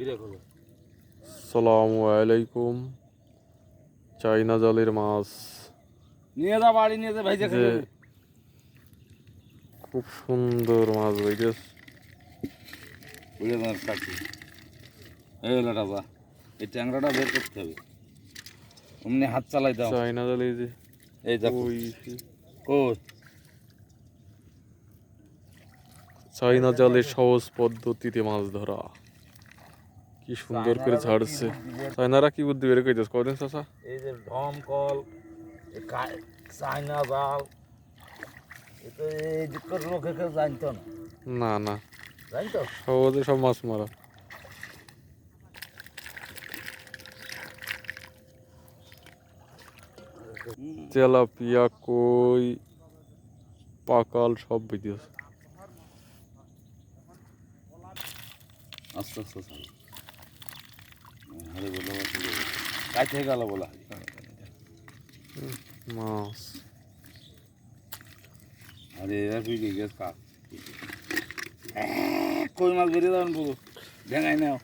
আসসালামু আলাইকুম। চাইনা জালের মাছ নিয়ে যা বাড়ি নিয়ে যা ভাইজা যে খেয়ে খুব সুন্দর মাছ বাইরেছে। উড়ে মাছ কাটছি এই হলো রাজা এই ট্যাংরাটা বের করতে হবে অমনি হাত চালাই দাও চাইনা জালে যে এই দেখো ওই কই চাইনা জালের সহজ পদ্ধতিতে মাছ ধরা কি সুন্দর করে ঝাড়ছে। চাইনারা কি বুদ্ধি বের কইতেছ কদিন চাচা? এই যে ঢমকল চাইনা জাল এটা এই দিকের লোকে কেউ জানতো না না না, জানতো সহজে সব মাছ মারা। তেলাপিয়া, কই, পাকাল সব বিদিয়েছে। আস্তে আস্তে চাল আরে বলো কাছে গেল বলা মাছ আরে এরা তুই গেছ কাক কই মাছ বেরিয়ে যাবেন বলো ভেঙাই নাও